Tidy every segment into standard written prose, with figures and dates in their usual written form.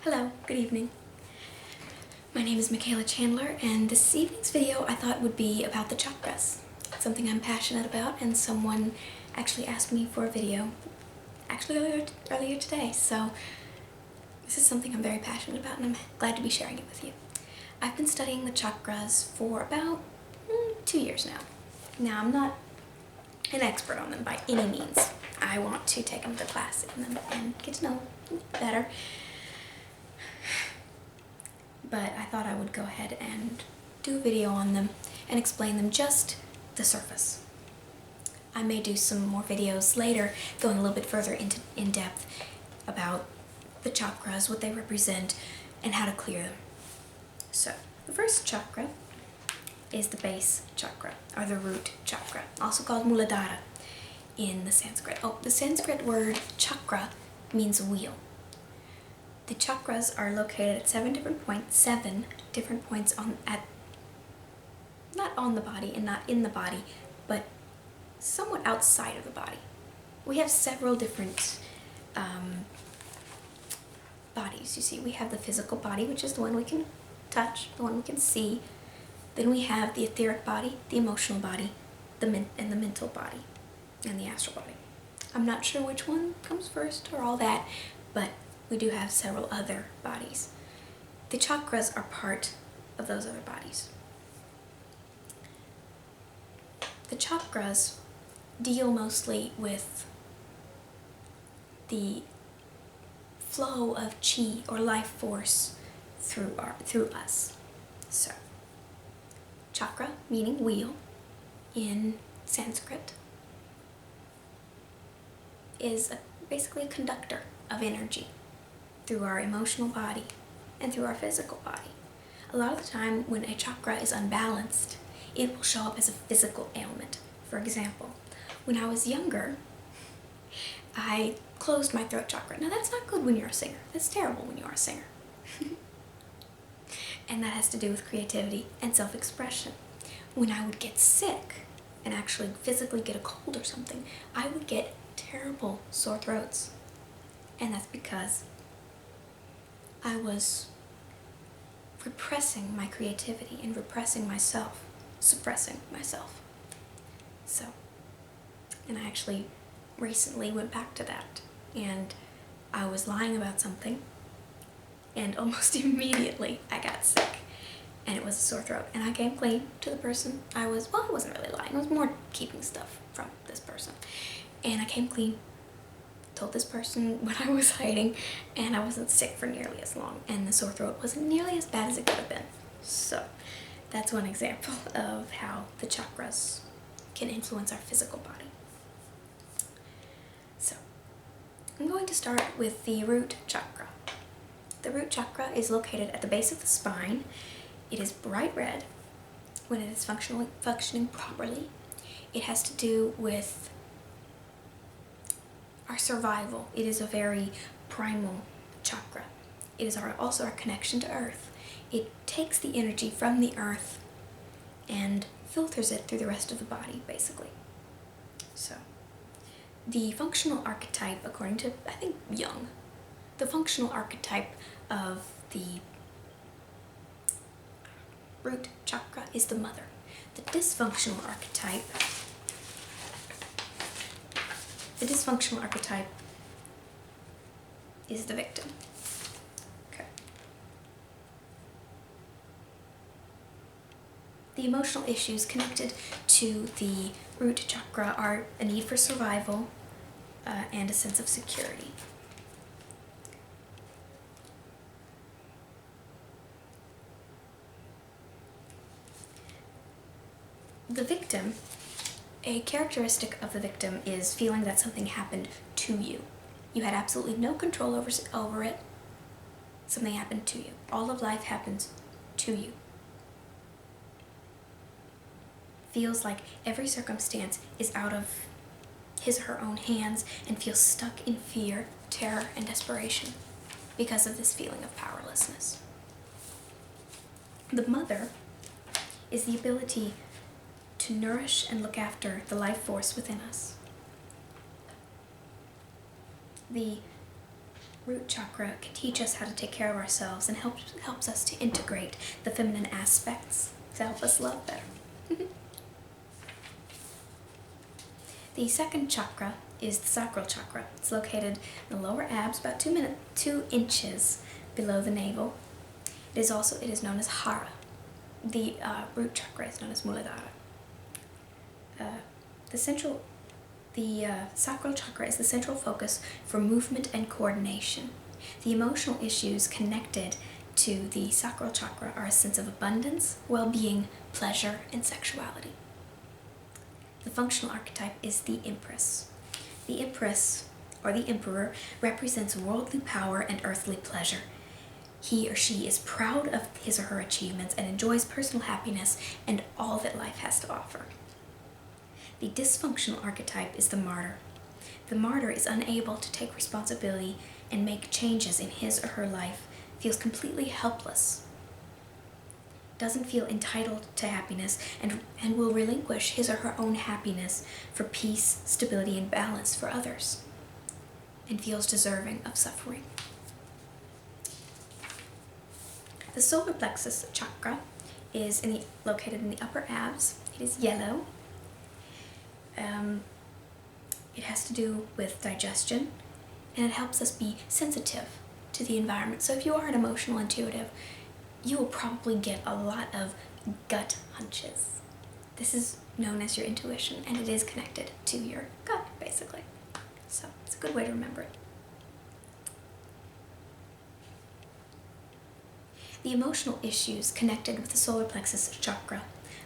Hello, good evening. My name is Michaela Chandler, and this evening's video I thought would be about the chakras. It's something I'm passionate about, and someone actually asked me for a video earlier today, so this is something I'm very passionate about, and I'm glad to be sharing it with you. I've been studying the chakras for about 2 years now. Now, I'm not an expert on them by any means. I want to take them to class in them and get to know them better. But I thought I would go ahead and do a video on them and explain them just the surface. I may do some more videos later going a little bit further in depth about the chakras, what they represent, and how to clear them. So, the first chakra is the base chakra, or the root chakra, also called Muladhara in the Sanskrit. Oh, the Sanskrit word chakra means wheel. The chakras are located at seven different points not on the body and not in the body, but somewhat outside of the body. We have several different bodies. You see, we have the physical body, which is the one we can touch, the one we can see. Then we have the etheric body, the emotional body, and the mental body, and the astral body. I'm not sure which one comes first or all that, but we do have several other bodies. The chakras are part of those other bodies. The chakras deal mostly with the flow of chi or life force through us. So, chakra meaning wheel in Sanskrit is basically a conductor of energy through our emotional body and through our physical body. A lot of the time when a chakra is unbalanced, it will show up as a physical ailment. For example, when I was younger, I closed my throat chakra. Now that's not good when you're a singer. That's terrible when you are a singer. And that has to do with creativity and self-expression. When I would get sick and actually physically get a cold or something, I would get terrible sore throats. And that's because I was repressing my creativity and repressing myself, suppressing myself. So, and I actually recently went back to that, and I was lying about something, and almost immediately I got sick, and it was a sore throat. And I came clean to the person I wasn't really lying, I was more keeping stuff from this person. And I came clean, told this person what I was hiding, and I wasn't sick for nearly as long, and the sore throat wasn't nearly as bad as it could have been. So that's one example of how the chakras can influence our physical body. So I'm going to start with the root chakra. The root chakra is located at the base of the spine. It is bright red when it is functioning properly. It has to do with our survival. It is a very primal chakra. It is also our connection to earth. It takes the energy from the earth and filters it through the rest of the body, basically. So, the functional archetype, according to, I think, Jung, the functional archetype of the root chakra is the mother. The dysfunctional archetype is the victim. Okay. The emotional issues connected to the root chakra are a need for survival and a sense of security. The victim, a characteristic of the victim is feeling that something happened to you. You had absolutely no control over it. Something happened to you. All of life happens to you. Feels like every circumstance is out of his or her own hands and feels stuck in fear, terror, and desperation because of this feeling of powerlessness. The mother is the ability to nourish and look after the life force within us. The root chakra can teach us how to take care of ourselves and helps us to integrate the feminine aspects to help us love better. The second chakra is the sacral chakra. It's located in the lower abs, about 2 inches below the navel. It is known as Hara. The root chakra is known as Muladhara. The sacral chakra is the central focus for movement and coordination. The emotional issues connected to the sacral chakra are a sense of abundance, well-being, pleasure, and sexuality. The functional archetype is the Empress. The Empress, or the Emperor, represents worldly power and earthly pleasure. He or she is proud of his or her achievements and enjoys personal happiness and all that life has to offer. The dysfunctional archetype is the Martyr. The Martyr is unable to take responsibility and make changes in his or her life, feels completely helpless, doesn't feel entitled to happiness, and will relinquish his or her own happiness for peace, stability, and balance for others, and feels deserving of suffering. The solar plexus chakra is located in the upper abs. It is yellow. It has to do with digestion, and it helps us be sensitive to the environment. So if you are an emotional intuitive, you will probably get a lot of gut hunches. This is known as your intuition, and it is connected to your gut, basically. So it's a good way to remember it. The emotional issues connected with the solar plexus chakra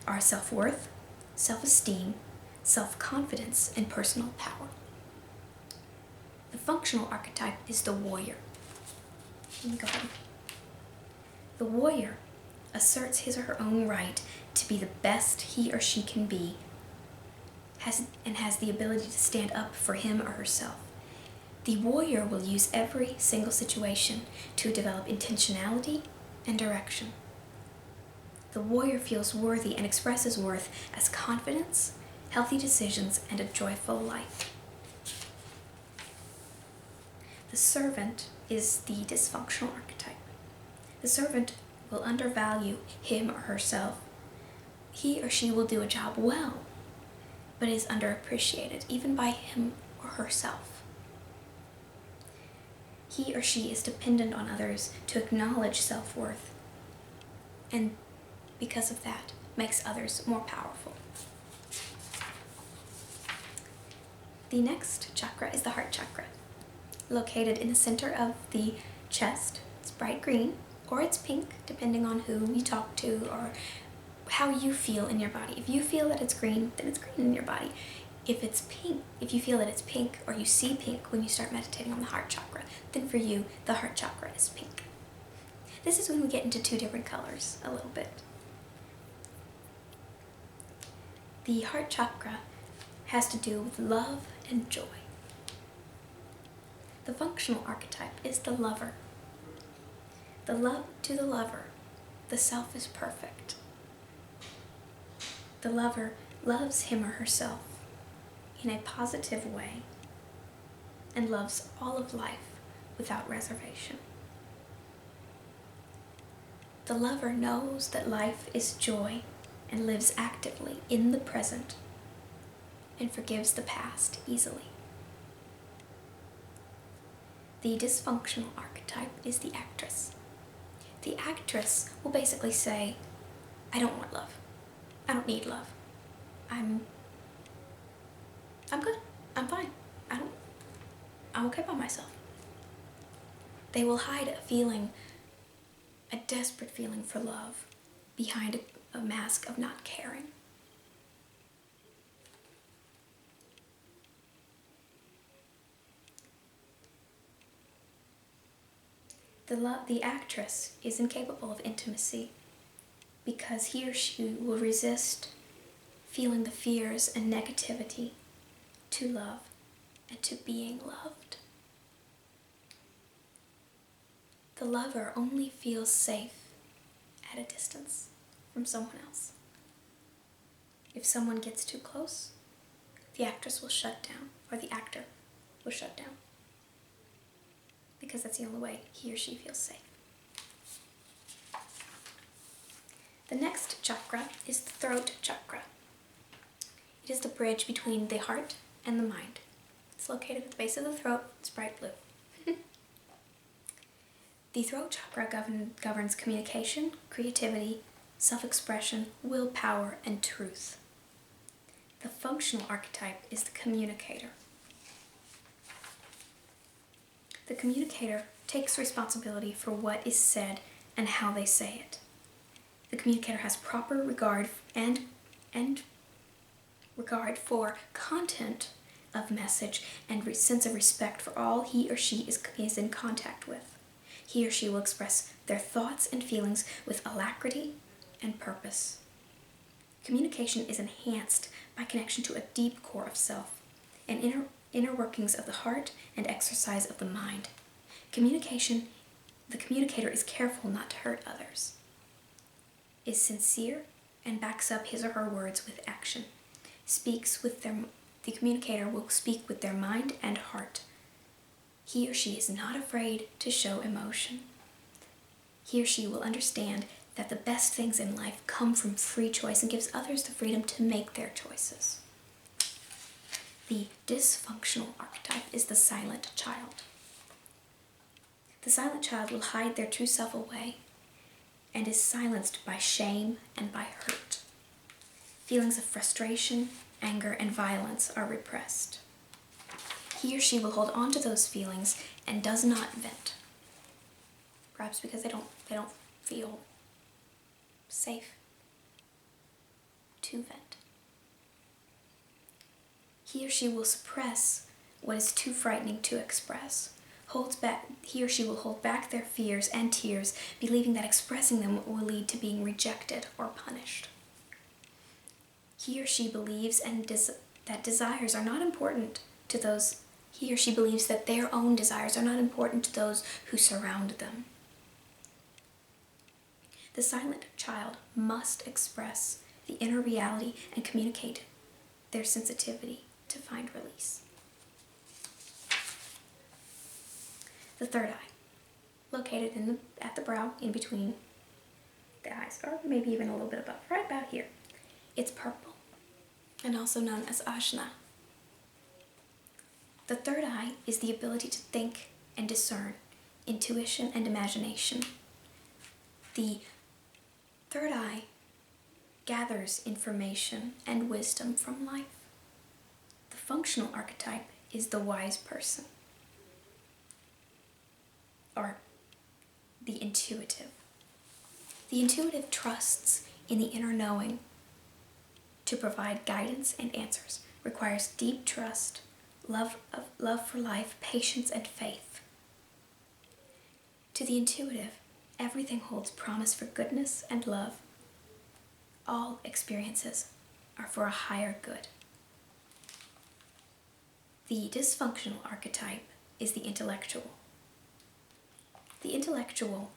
are self-worth, self-esteem, self-confidence, and personal power. The functional archetype is the warrior. Let me go ahead. The warrior asserts his or her own right to be the best he or she can be, and has the ability to stand up for him or herself. The warrior will use every single situation to develop intentionality and direction. The warrior feels worthy and expresses worth as confidence, healthy decisions, and a joyful life. The servant is the dysfunctional archetype. The servant will undervalue him or herself. He or she will do a job well, but is underappreciated, even by him or herself. He or she is dependent on others to acknowledge self-worth, and because of that, makes others more powerful. The next chakra is the heart chakra, located in the center of the chest. It's bright green, or it's pink, depending on who you talk to or how you feel in your body. If you feel that it's green, then it's green in your body. If it's pink, if you feel that it's pink, or you see pink when you start meditating on the heart chakra, then for you, the heart chakra is pink. This is when we get into 2 different colors a little bit. The heart chakra has to do with love and joy. The functional archetype is the lover. To the lover, the self is perfect. The lover loves him or herself in a positive way and loves all of life without reservation. The lover knows that life is joy and lives actively in the present and forgives the past easily. The dysfunctional archetype is the actress. The actress will basically say, I don't want love. I don't need love. I'm good. I'm fine. I'm okay by myself. They will hide a desperate feeling for love behind a mask of not caring. The actress is incapable of intimacy because he or she will resist feeling the fears and negativity to love and to being loved. The lover only feels safe at a distance from someone else. If someone gets too close, the actress will shut down, or the actor will shut down. because that's the only way he or she feels safe. The next chakra is the throat chakra. It is the bridge between the heart and the mind. It's located at the base of the throat. It's bright blue. The throat chakra governs communication, creativity, self-expression, willpower, and truth. The functional archetype is the communicator. The communicator takes responsibility for what is said and how they say it. The communicator has proper regard and regard for content of message and sense of respect for all he or she is in contact with. He or she will express their thoughts and feelings with alacrity and purpose. Communication is enhanced by connection to a deep core of self and inner workings of the heart and exercise of the mind. The communicator is careful not to hurt others, is sincere and backs up his or her words with action. The communicator will speak with their mind and heart. He or she is not afraid to show emotion. He or she will understand that the best things in life come from free choice and gives others the freedom to make their choices. The dysfunctional archetype is the silent child. The silent child will hide their true self away and is silenced by shame and by hurt. Feelings of frustration, anger, and violence are repressed. He or she will hold on to those feelings and does not vent. Perhaps because they don't feel safe to vent. He or she will suppress what is too frightening to express. He or she will hold back their fears and tears, believing that expressing them will lead to being rejected or punished. He or she believes that desires are not important to those. He or she believes that their own desires are not important to those who surround them. The silent child must express the inner reality and communicate their sensitivity to find release. The third eye, located at the brow, in between the eyes, or maybe even a little bit above, right about here. It's purple, and also known as Ajna. The third eye is the ability to think and discern, intuition and imagination. The third eye gathers information and wisdom from life. The functional archetype is the wise person, or the intuitive. The intuitive trusts in the inner knowing to provide guidance and answers, requires deep trust, love for life, patience, and faith. To the intuitive, everything holds promise for goodness and love. All experiences are for a higher good. The dysfunctional archetype is the intellectual. The intellectual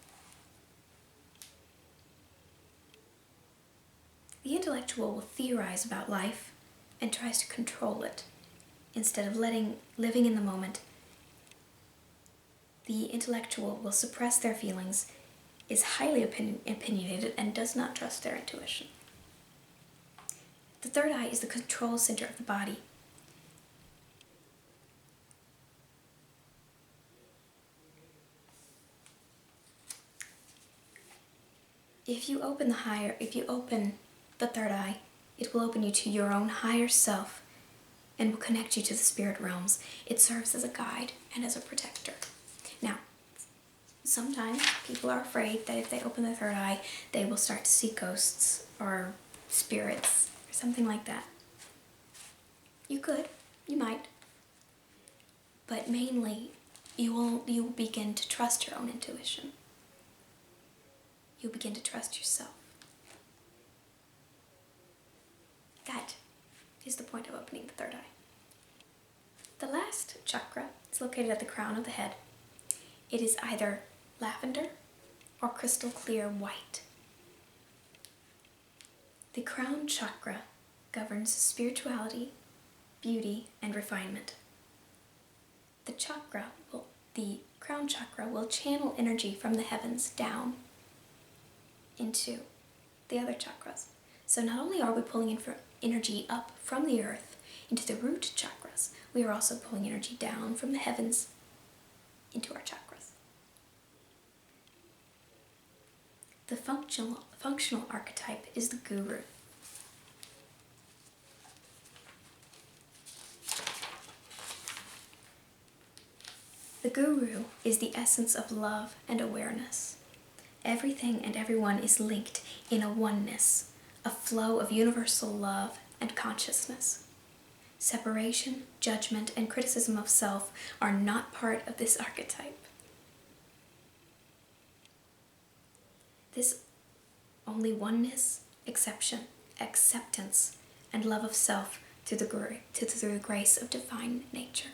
will theorize about life and tries to control it instead of living in the moment. The intellectual will suppress their feelings, is highly opinionated, and does not trust their intuition. The third eye is the control center of the body. If you open the third eye, it will open you to your own higher self and will connect you to the spirit realms. It serves as a guide and as a protector. Now, sometimes people are afraid that if they open the third eye, they will start to see ghosts or spirits or something like that. You might, but mainly you will begin to trust your own intuition. You'll begin to trust yourself. That is the point of opening the third eye. The last chakra is located at the crown of the head. It is either lavender or crystal clear white. The crown chakra governs spirituality, beauty, and refinement. The crown chakra will channel energy from the heavens down into the other chakras. So not only are we pulling energy up from the earth into the root chakras, we are also pulling energy down from the heavens into our chakras. The functional archetype is the guru. The guru is the essence of love and awareness. Everything and everyone is linked in a oneness, a flow of universal love and consciousness. Separation, judgment, and criticism of self are not part of this archetype. This only oneness, acceptance, and love of self through the grace of divine nature.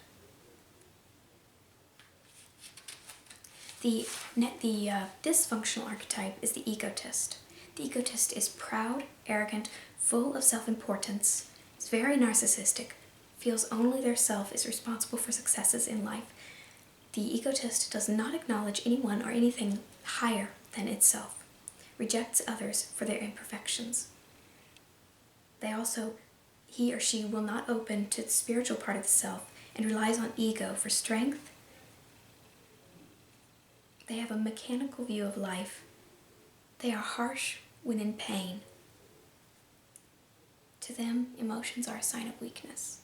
The dysfunctional archetype is the egotist. The egotist is proud, arrogant, full of self-importance, is very narcissistic, feels only their self is responsible for successes in life. The egotist does not acknowledge anyone or anything higher than itself, rejects others for their imperfections. He or she will not open to the spiritual part of the self and relies on ego for strength. They have a mechanical view of life. They are harsh when in pain. To them, emotions are a sign of weakness.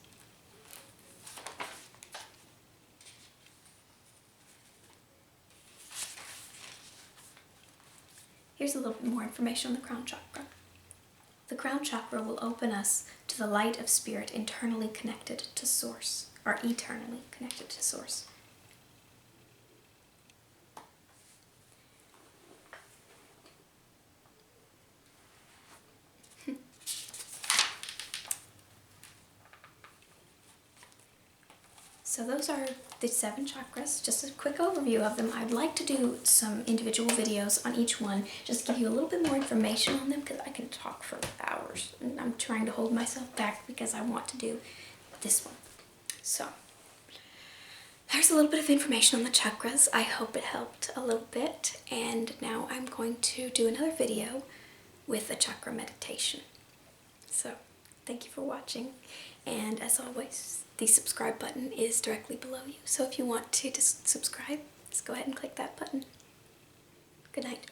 Here's a little bit more information on the crown chakra. The crown chakra will open us to the light of spirit internally connected to Source, or eternally connected to Source. So those are the 7 chakras, just a quick overview of them. I'd like to do some individual videos on each one, just give you a little bit more information on them because I can talk for hours. And I'm trying to hold myself back because I want to do this one. So there's a little bit of information on the chakras. I hope it helped a little bit. And now I'm going to do another video with a chakra meditation. So thank you for watching. And as always, the subscribe button is directly below you. So if you want to subscribe, just go ahead and click that button. Good night.